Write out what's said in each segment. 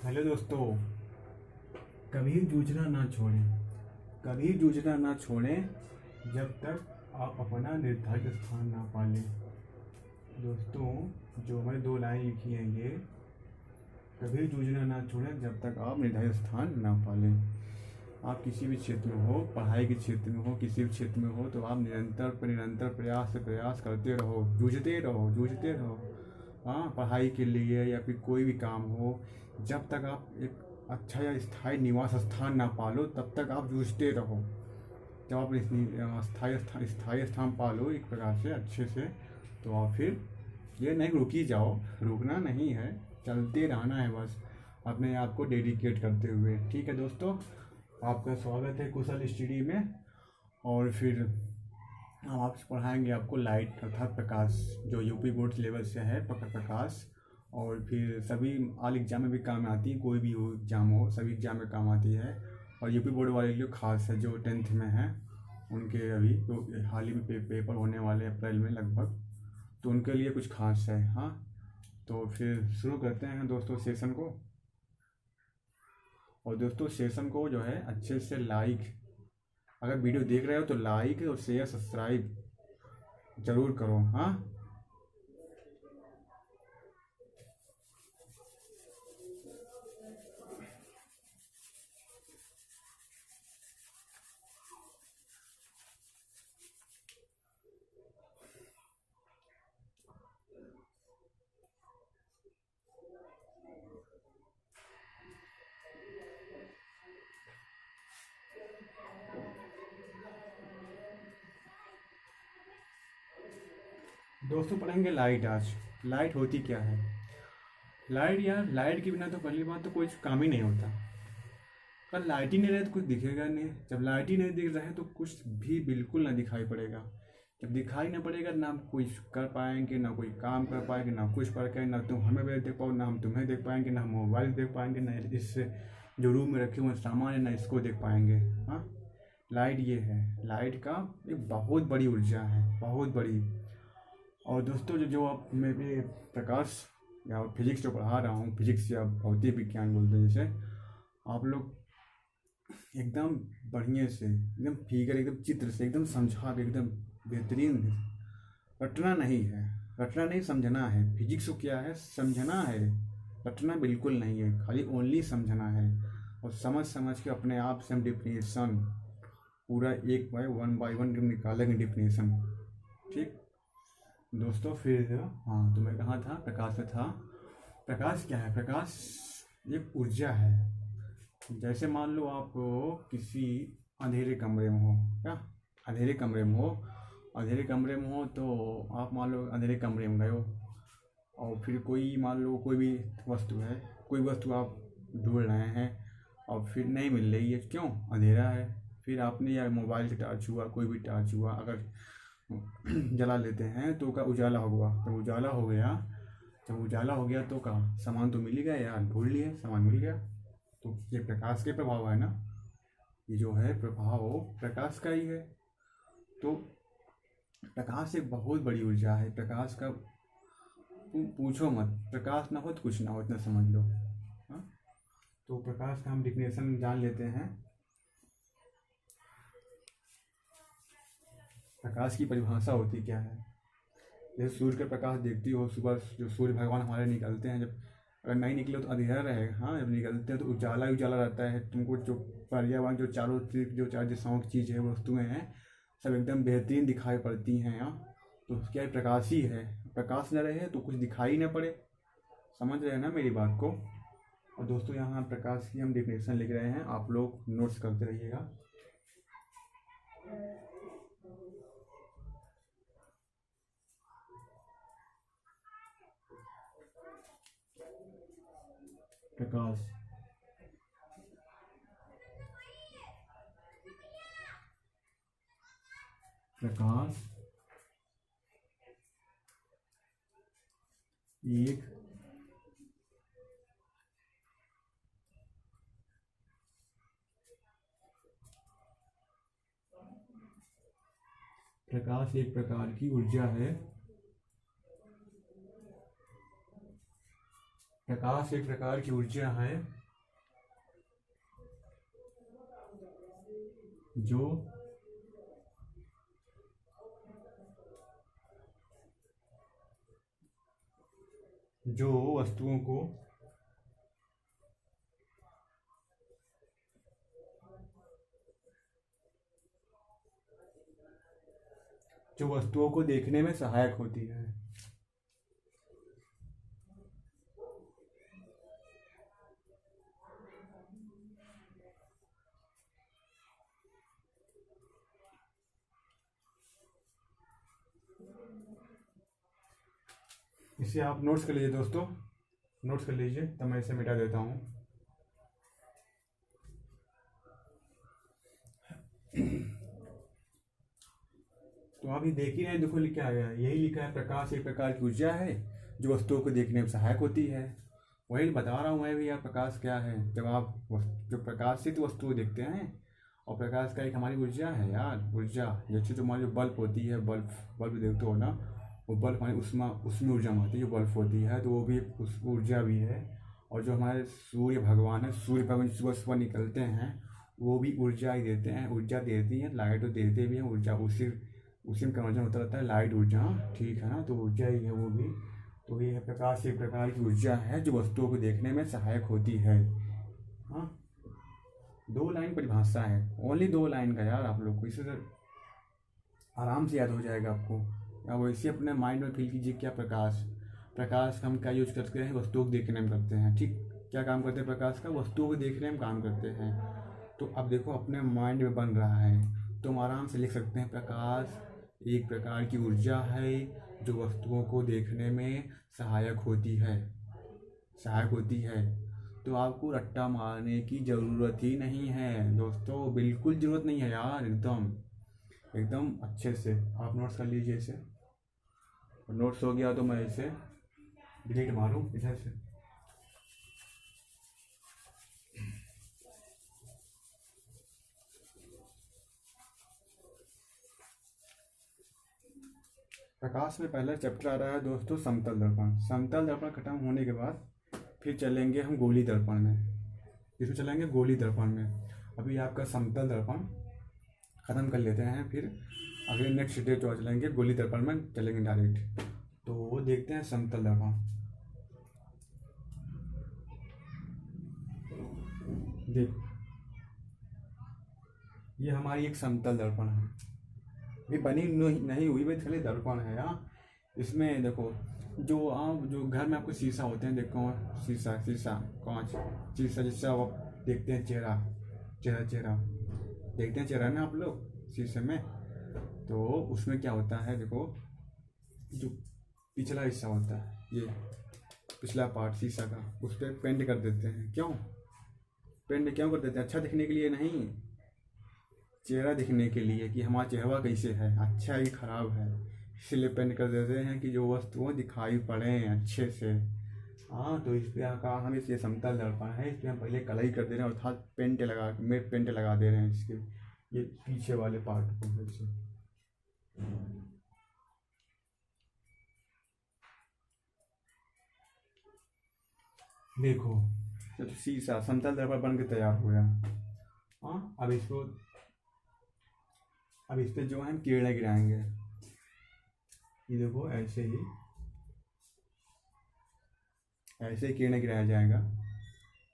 Hello दोस्तों। कभी जूझना ना छोड़ें, कभी जूझना ना छोड़ें जब तक आप अपना निर्धारित स्थान ना पा लें। दोस्तों, जो मैंने दो लाइन लिखी हैं ये, कभी जूझना ना छोड़ें जब तक आप निर्धारित स्थान ना पा लें। आप किसी भी क्षेत्र में हो, पढ़ाई के क्षेत्र में हो, किसी भी क्षेत्र में हो, तो आप निरंतर प्रयास से प्रयास करते रहो, जूझते रहो, जूझते रहो। हाँ, पढ़ाई के लिए या फिर कोई भी काम हो, जब तक आप एक अच्छा या स्थायी निवास स्थान ना पालो तब तक आप जूझते रहो। जब आप स्थायी स्थान पालो एक प्रकार से अच्छे से, तो आप फिर ये नहीं रुकी जाओ, रुकना नहीं है, चलते रहना है बस, अपने आप को डेडिकेट करते हुए। ठीक है दोस्तों, आपका स्वागत है कुशल स्टडी में। और फिर हम आपसे पढ़ाएंगे आपको लाइट अर्थात प्रकाश, जो यूपी बोर्ड लेवल से है प्रकाश। और फिर सभी ऑल एग्जाम में भी काम आती है, कोई भी हो एग्जाम हो सभी एग्जाम में काम आती है। और यूपी बोर्ड वाले के लिए खास है, जो 10th में हैं उनके अभी तो हाल ही में पेपर होने वाले अप्रैल में लगभग, तो उनके लिए कुछ खास है। हाँ, तो फिर शुरू करते हैं दोस्तों सेशन को। और दोस्तों सेशन को जो है अच्छे से लाइक, अगर वीडियो देख रहे हो तो लाइक और शेयर सब्सक्राइब जरूर करो। हाँ, दोस्तों पढ़ेंगे लाइट आज। लाइट होती क्या है? लाइट यार, लाइट के बिना तो पहली बात तो कोई काम ही नहीं होता। पर लाइट ही नहीं रहे तो कुछ दिखेगा नहीं, जब लाइट ही नहीं दिख रहा है तो कुछ भी बिल्कुल ना दिखाई पड़ेगा। जब दिखाई ना पड़ेगा ना हम कुछ कर पाएंगे, ना कोई काम कर पाएंगे, ना कुछ पढ़ के, ना तुम हमें देख पाओ, ना हम तुम्हें देख पाएंगे, ना हम मोबाइल देख पाएंगे, ना इससे जो रूम में रखे हुए सामान है ना इसको देख पाएंगे। हाँ, लाइट ये है, लाइट का एक बहुत बड़ी ऊर्जा है, बहुत बड़ी। और दोस्तों जो आप मैं भी प्रकाश या फिजिक्स जो पढ़ा रहा हूँ, फिजिक्स या भौतिक विज्ञान बोलते हैं जैसे, आप लोग एकदम बढ़िया से एकदम फिगर एकदम चित्र से एकदम समझा के एकदम बेहतरीन रटना नहीं है, रटना नहीं समझना है। फिजिक्स को क्या है, समझना है, रटना बिल्कुल नहीं है, खाली ओनली समझना है। और समझ समझ के अपने आप से हम डिफिनेशन पूरा एक बाय वन निकालेंगे डिफिनेशन। ठीक दोस्तों, फिर हाँ, तो मैं कहाँ था, प्रकाश में था। प्रकाश क्या है? प्रकाश एक ऊर्जा है। जैसे मान लो आप किसी अंधेरे कमरे में हो, क्या अंधेरे कमरे में हो, अंधेरे कमरे में हो तो आप मान लो अंधेरे कमरे में गए हो, और फिर कोई मान लो कोई भी वस्तु है, कोई वस्तु आप ढूंढ रहे हैं और फिर नहीं मिल रही है, क्यों? अंधेरा है। फिर आपने या मोबाइल की टार्च हुआ, कोई भी टार्च हुआ, अगर जला लेते हैं तो का उजाला होगा, जब उजाला हो गया, जब उजाला हो गया तो कहा सामान तो मिल ही गया यार, ढूंढ लिए सामान मिल गया। तो ये प्रकाश के प्रभाव है ना, ये जो है प्रभाव प्रकाश का ही है। तो प्रकाश एक बहुत बड़ी ऊर्जा है, प्रकाश का पूछो मत, प्रकाश ना हो तो कुछ ना हो, इतना समझ लो। हाँ, तो प्रकाश का हम डिफिनेशन जान लेते हैं। प्रकाश की परिभाषा होती क्या है? जैसे सूर्य का प्रकाश देखती हो सुबह, जो सूर्य भगवान हमारे निकलते हैं, जब अगर नहीं निकले तो अंधेरा रहेगा। हाँ, जब निकलते हैं तो उजाला ही उजाला रहता है। तुमको जो पर्यावरण, जो चारों तरफ जो चार दिशाओं की चीज़ है, वस्तुएं हैं, सब एकदम बेहतरीन दिखाई पड़ती हैं। हाँ, तो क्या है, प्रकाश ही है। प्रकाश न रहे तो कुछ दिखाई न पड़े। समझ रहे हैं ना मेरी बात को? और दोस्तों यहाँ प्रकाश की हम डिफिनेशन लिख रहे हैं, आप लोग नोट्स करते रहिएगा। प्रकाश प्रकाश एक प्रकाश एक प्रकार की ऊर्जा है प्रकाश एक प्रकार की ऊर्जा है जो जो वस्तुओं को देखने में सहायक होती है। इसे आप नोट्स कर लीजिए दोस्तों, नोट्स कर लीजिए, तब मैं इसे मिटा देता हूँ। तो अभी देख ही रहे हैं, देखो लिखा गया है, यही लिखा है, प्रकाश एक प्रकार की ऊर्जा है जो वस्तुओं को देखने में सहायक होती है। वही बता रहा हूँ मैं भी यार, प्रकाश क्या है। जब आप जो प्रकाशित वस्तु को देखते हैं, और प्रकाश का एक हमारी ऊर्जा है यार, ऊर्जा जैसे जो हमारी बल्ब होती है, बल्ब बल्ब देखते हो ना, वो बल्ब हमारी उसमें ऊर्जा में होती है, जो बल्ब होती है तो वो भी उस ऊर्जा भी है। और जो हमारे सूर्य भगवान है, सूर्य भगवान सुबह सुबह निकलते हैं, वो भी ऊर्जा ही देते हैं, ऊर्जा देती है, लाइट तो देते भी हैं, ऊर्जा उसी में कन्वर्जन होता रहता है, लाइट ऊर्जा, ठीक है ना, तो ऊर्जा ही है वो भी। तो ये है, प्रकाश एक प्रकार की ऊर्जा है जो वस्तुओं को देखने में सहायक होती है। हाँ, 2 लाइन परिभाषा है, ओनली 2 लाइन का यार, आप लोग को इससे आराम से याद हो जाएगा आपको। या वैसे अपने माइंड में फील कीजिए, क्या प्रकाश, प्रकाश का हम क्या यूज करते हैं, वस्तुओं को देखने में करते हैं, ठीक, क्या काम करते हैं प्रकाश का, वस्तुओं को देखने में काम करते हैं। तो अब देखो अपने माइंड में बन रहा है, तो हम आराम से लिख सकते हैं, प्रकाश एक प्रकार की ऊर्जा है जो वस्तुओं को देखने में सहायक होती है, सहायक होती है। तो आपको रट्टा मारने की ज़रूरत ही नहीं है दोस्तों, बिल्कुल ज़रूरत नहीं है यार, एकदम एकदम अच्छे से आप नोट्स कर लीजिए इसे। नोट्स हो गया तो मैं इसे डिलीट मारूँ इधर से। प्रकाश में पहला चैप्टर आ रहा है दोस्तों, समतल दर्पण। समतल दर्पण खत्म होने के बाद फिर चलेंगे हम गोली दर्पण में, इसमें चलेंगे गोली दर्पण में। अभी आपका समतल दर्पण ख़त्म कर लेते हैं, फिर अगले नेक्स्ट डे जो चलेंगे गोली दर्पण में चलेंगे डायरेक्ट। तो वो देखते हैं समतल दर्पण। देख, ये हमारी एक समतल दर्पण है, ये बनी नहीं हुई भाई, खाली दर्पण है। यहाँ इसमें देखो, जो आप जो घर में आपको शीशा होते हैं, देखो शीशा, शीशा कांच, शीशा जिससे आप देखते हैं चेहरा, चेहरा देखते हैं चेहरा ना आप लोग शीशे में। तो उसमें क्या होता है, देखो जो पिछला हिस्सा होता है, ये पिछला पार्ट शीशा का, उस पर पेंट कर देते हैं। क्यों पेंट क्यों कर देते हैं? अच्छा दिखने के लिए नहीं, चेहरा दिखने के लिए, कि हमारा चेहरा कैसे है, अच्छा है कि खराब है, इसलिए पेंट कर देते हैं कि जो वस्तुएं दिखाई पड़े अच्छे से। हाँ, तो इस पर कहा हम इसे समतल दर्पण है, इस पर हम पहले कलई कर दे रहे हैं, अर्थात पेंट लगा दे रहे हैं इसके, ये पीछे वाले पार्ट को वैसे। देखो, तो शीशा समतल दर्पण बन के तैयार हो गया। हाँ, अब इस पे जो है हम किरणें गिराएंगे, ये देखो ऐसे ही किरणें गिराया जाएगा।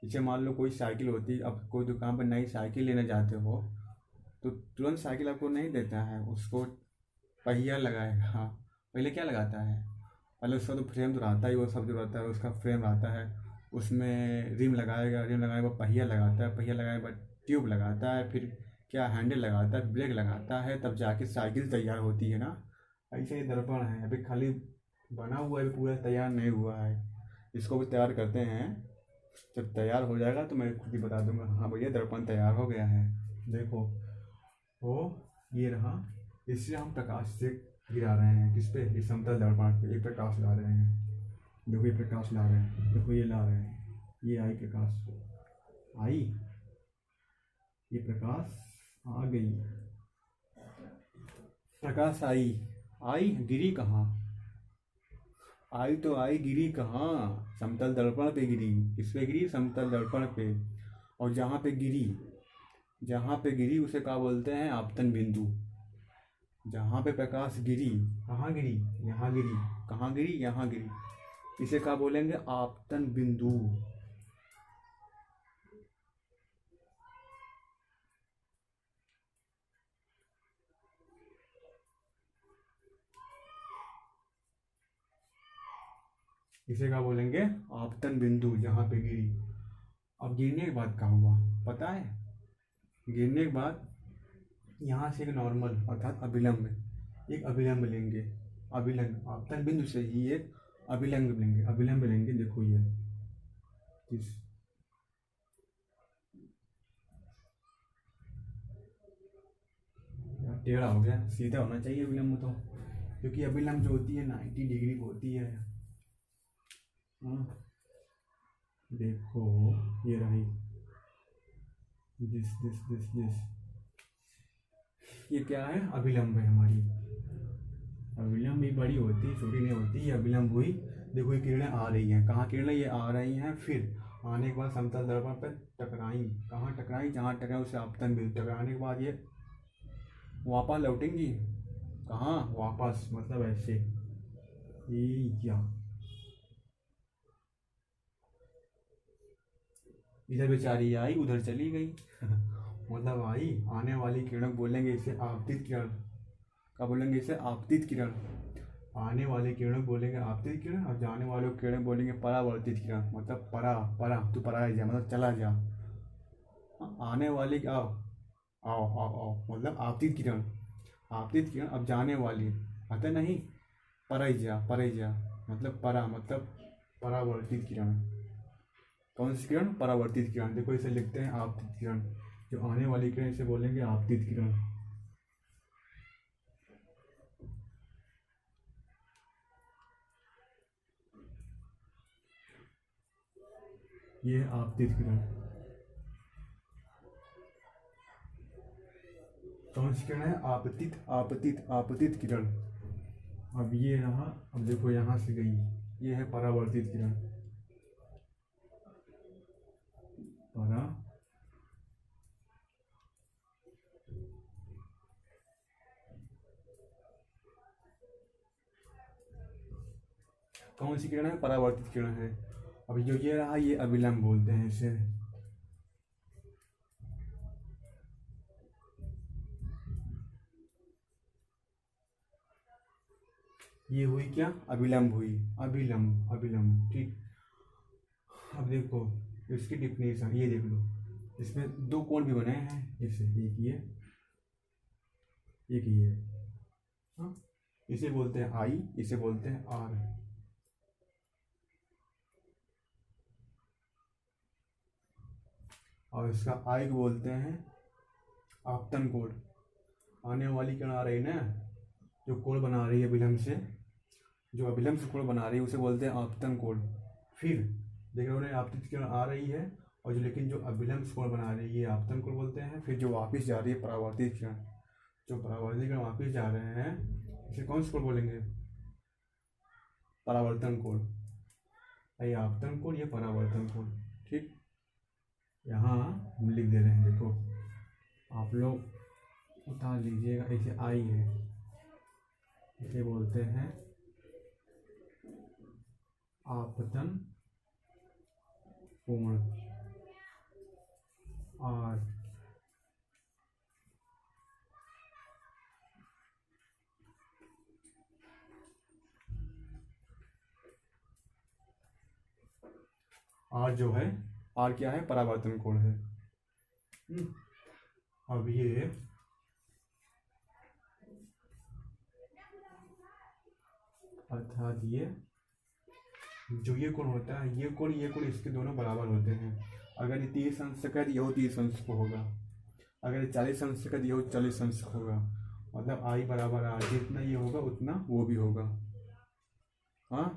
जैसे मान लो कोई साइकिल होती, अब कोई दुकान पर नई साइकिल लेने जाते हो, तो तुरंत साइकिल आपको नहीं देता है, उसको पहिया लगाएगा। हाँ, पहले क्या लगाता है, पहले उसका तो फ्रेम तो रहता ही, वो सब जो रहता है उसका फ्रेम रहता है, उसमें रिम लगाएगा, रिम लगाने के बाद पहिया लगाता है, पहिया लगाने के बाद ट्यूब लगाता है, फिर क्या हैंडल लगाता है, ब्रेक लगाता है, तब जाके साइकिल तैयार होती है ना। ऐसे ही दर्पण है, अभी खाली बना हुआ है, पूरा तैयार नहीं हुआ है, इसको भी तैयार करते हैं। जब तैयार हो जाएगा तो मैं खुद ही बता दूंगा, हाँ भैया दर्पण तैयार हो गया है। देखो, वो ये रहा, इससे हम प्रकाश से गिरा रहे हैं, किस पे, इस समतल दर्पण पे एक प्रकाश ला रहे हैं। देखो ये प्रकाश ला रहे हैं, देखो ये ला रहे हैं, ये आई प्रकाश, आई, ये प्रकाश आ गई, प्रकाश आई, आई गिरी कहाँ, आई तो आई, गिरी कहाँ? समतल दर्पण पे गिरी। किस पे गिरी? समतल दर्पण पे। और जहाँ पे गिरी उसे क्या बोलते हैं? आपतन बिंदु। जहाँ पे प्रकाश गिरी, कहाँ गिरी? यहाँ गिरी। कहाँ गिरी? यहाँ गिरी। इसे क्या बोलेंगे? आपतन बिंदु। इसे क्या बोलेंगे? आपतन बिंदु, जहाँ पे गिरी। अब गिरने के बाद क्या हुआ पता है? गिरने के बाद यहाँ से एक नॉर्मल अर्थात अभिलंब, एक अभिलंब लेंगे। अभिलंब आपतन बिंदु से ही एक अभिलंब लेंगे। देखो ये इस टेढ़ा हो गया, सीधा होना चाहिए अभिलंब तो, क्योंकि अभिलंब जो होती है 90 डिग्री की होती है। हाँ, देखो ये रही, दिस ये क्या है? अभिलंब है हमारी। अभिलंब भी बड़ी होती है, छोटी नहीं होती। ये अभिलंब हुई। देखो ये किरणें आ रही हैं, कहाँ किरणें? ये आ रही हैं। फिर आने के बाद समतल दर्पण पर टकराई। कहाँ टकराई? जहाँ टकराई उसे आपतन बिंदु। टकराने के बाद ये वापस लौटेंगी। कहाँ? वापस, मतलब ऐसे या इधर बेचारी आई, उधर चली गई। मतलब आई, आने वाली किरण बोलेंगे इसे आपतित किरण। क्या बोलेंगे? इसे आपतित किरण। आने वाले किरण बोलेंगे आपतित किरण, और जाने वाले किरण बोलेंगे परावर्तित किरण। मतलब परा परा, तू पराया जा, मतलब चला जा। आने वाली आओ आओ आओ आओ, मतलब आपतित किरण। आपतित किरण अब जाने वाली, आता नहीं? परई जा, मतलब परा, मतलब परावर्तित किरण। कौन सी किरण? परावर्तित किरण। देखो इसे लिखते हैं आपतित किरण। जो आने वाली किरण इसे बोलेंगे आपतित किरण। ये है आपतित किरण। कौन सी किरण है? आपतित किरण। अब ये रहा। अब देखो यहाँ से गई, ये है परावर्तित किरण। परा कौन सी किरण है? परावर्तित किरण है। अब जो ये रहा, ये अभिलंब बोलते हैं इसे। ये हुई क्या? अभिलंब हुई। अभिलंब, ठीक। अब देखो इसकी डिफिनेशन ये देख लो। इसमें दो कोण भी बने हैं इससे, एक ये। हाँ, इसे बोलते हैं आई, इसे बोलते हैं आर। और इसका आई को बोलते हैं आपतन कोण। आने वाली किरण आ रही ना, जो कोण बना रही है अभिलंब से, जो अभिलंब से कोण बना रही है उसे बोलते हैं आपतन कोण। फिर देख रहे हो आपतित किरण आ रही है, और जो लेकिन जो अभिलंब से कोण बना रही है आपतन कोण बोलते हैं। फिर जो वापस जा रही है परावर्तित किरण, जो परावर्तित किरण वापस जा रहे हैं इसे कौन सा कोण बोलेंगे? परावर्तन कोण। ये आपतन कोण, ये परावर्तन कोण, ठीक। यहाँ हम लिख दे रहे हैं, देखो आप लोग उतार लीजिएगा। इसे आई है, इसे बोलते हैं आपतन कोण। आर जो है, आर क्या है? परावर्तन कोण है। अब ये अर्थात ये जो ये कोण होता है, ये कोण इसके दोनों बराबर होते हैं। अगर ये 30 अंश का है, ये 30 अंश को होगा। अगर ये 40 अंश का, ये 40 अंश का होगा। मतलब आई बराबर आर, जितना ये होगा उतना वो भी होगा। हाँ,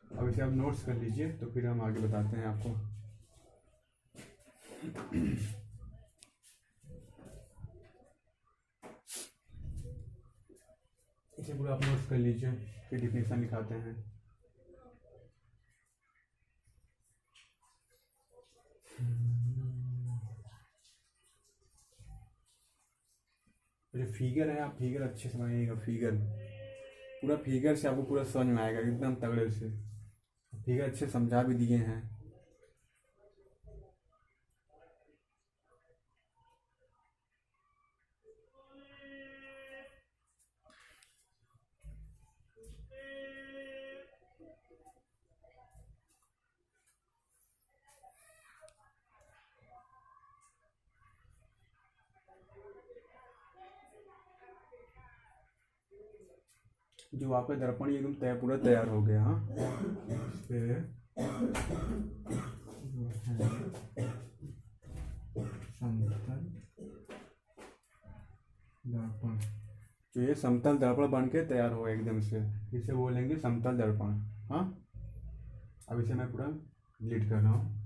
अब इसे आप नोट्स कर लीजिए, तो फिर हम आगे बताते हैं आपको। इसे पूरा आप नोट्स कर लीजिए, फिर डिफिनेशन लिखाते हैं। जो फिगर है आप फिगर अच्छे से बनाइएगा। फिगर पूरा फिगर से आपको पूरा समझ में आएगा एकदम तगड़े से। फिगर अच्छे समझा भी दिए हैं। जो आपका दर्पण ये एकदम पूरा तैयार हो गया। हाँ, इस पे जो है समतल दर्पण, जो ये समतल दर्पण बन के तैयार हो एकदम से, इसे बोलेंगे समतल दर्पण। हाँ, अब इसे मैं पूरा डिलीट कर रहा हूँ।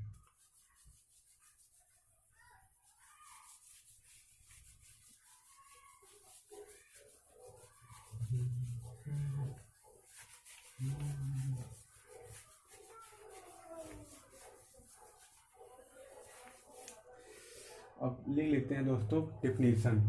अब लिख लेते हैं दोस्तों डेफिनेशन।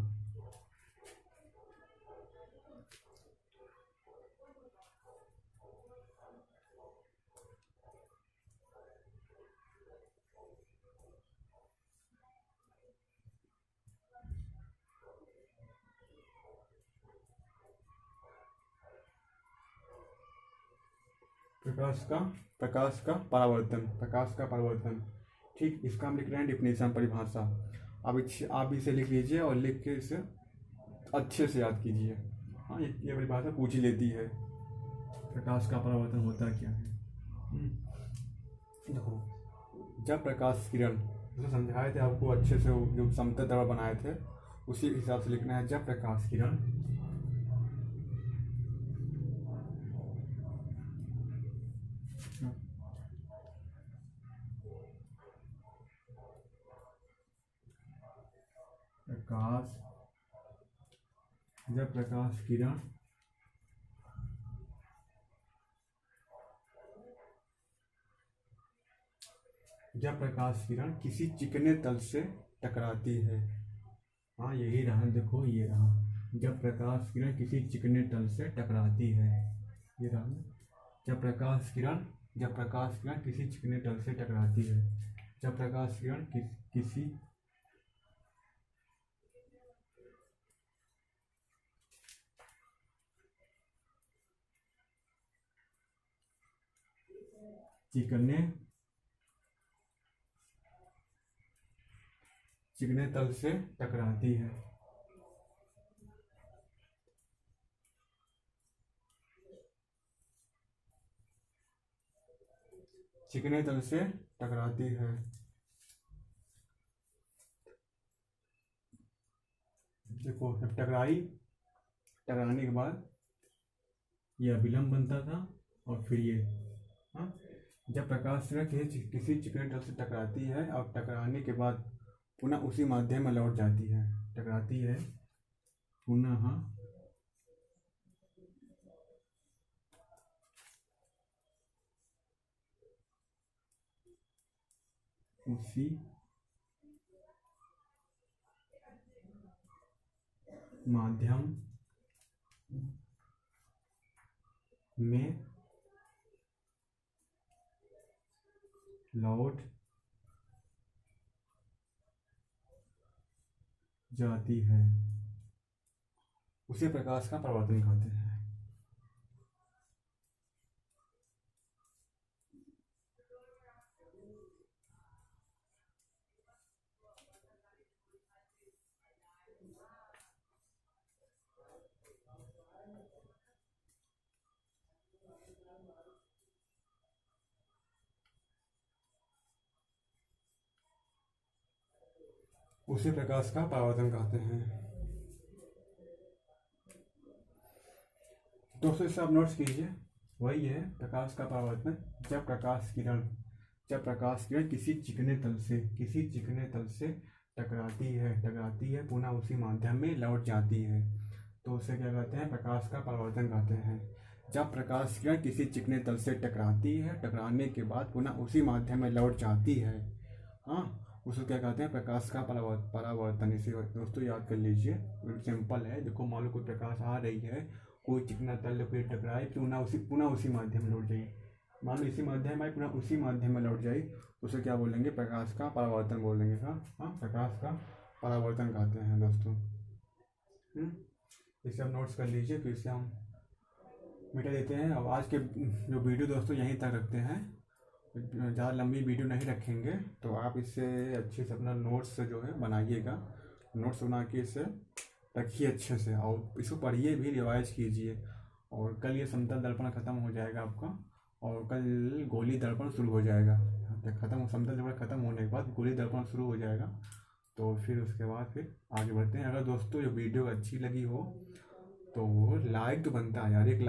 प्रकाश का परावर्तन। ठीक, इसका हम लिख रहे हैं डिफिनेशन, परिभाषा। आप इसे लिख लीजिए और लिख के इसे अच्छे से याद कीजिए। हाँ, ये परिभाषा पूछ ही लेती है प्रकाश का परावर्तन होता क्या है। देखो, जब प्रकाश किरण, जैसे समझाए थे आपको अच्छे से, जो समतल दर्पण बनाए थे उसी हिसाब से लिखना है। जब प्रकाश किरण जब प्रकाश किरण किसी चिकने तल से टकराती है। हाँ, यही रहा, देखो ये रहा। जब प्रकाश किरण किसी चिकने तल से टकराती है, ये रहा। जब प्रकाश किरण किसी चिकने तल से टकराती है। जब प्रकाश किरण किसी चिकने तल से टकराती है। चिकने तल से टकराती है। देखो, जब टकराने के बाद ये अभिलंब बनता था और फिर ये। हाँ, जब प्रकाश किसी चिकने तल से टकराती है और टकराने के बाद पुनः उसी माध्यम में लौट जाती है, टकराती है पुनः उसी माध्यम में लौट जाती है, उसे प्रकाश का परावर्तन कहते हैं। उसे प्रकाश का परावर्तन कहते हैं। दोस्तों, इसे आप नोट्स कीजिए। वही है प्रकाश का परावर्तन। जब प्रकाश किरण किसी चिकने तल से टकराती है पुनः उसी माध्यम में लौट जाती है, तो उसे क्या कहते हैं? प्रकाश का परावर्तन कहते हैं। जब प्रकाश किरण किसी चिकने तल से टकराती है, टकराने के बाद पुनः उसी माध्यम में लौट जाती है, हाँ, उसको क्या कहते हैं, प्रकाश का परावर्तन। इसे दोस्तों याद कर लीजिए, सिंपल है। देखो मान लो कोई प्रकाश आ रही है, कोई चिकना तल पे टकराए, पुनः उसी माध्यम में लौट जाए। मान लो इसी माध्यम में पुनः उसी माध्यम में लौट जाए, तो उसे क्या बोलेंगे, प्रकाश का परावर्तन बोलेंगे। हाँ हाँ, प्रकाश का परावर्तन कहते हैं दोस्तों। इसे आप नोट्स कर लीजिए, फिर से हम मिटा देते हैं। अब आज के जो वीडियो दोस्तों यहीं तक रखते हैं, ज़्यादा लंबी वीडियो नहीं रखेंगे। तो आप इससे अच्छे से अपना नोट्स जो है बनाइएगा, नोट्स बना के इसे रखिए अच्छे से, और इसको पढ़िए भी, रिवाइज कीजिए। और कल ये समतल दर्पण ख़त्म हो जाएगा आपका, और कल गोली दर्पण शुरू हो जाएगा। समतल दर्पण ख़त्म होने के बाद गोली दर्पण शुरू हो जाएगा। तो फिर उसके बाद फिर आगे बढ़ते हैं। अगर दोस्तों ये वीडियो अच्छी लगी हो तो लाइक तो बनता है यार, एक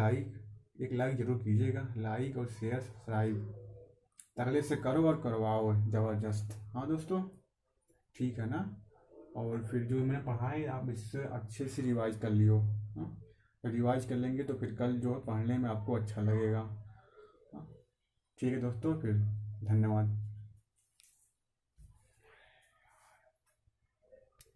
लाइक ज़रूर कीजिएगा। लाइक और शेयर सब्सक्राइब तगले से करो और करवाओ ज़बरदस्त। हाँ दोस्तों, ठीक है ना। और फिर जो मैंने पढ़ा है आप इससे अच्छे से रिवाइज कर लियो। हाँ, रिवाइज कर लेंगे तो फिर कल जो है पढ़ने में आपको अच्छा लगेगा। हाँ, ठीक है दोस्तों, फिर धन्यवाद।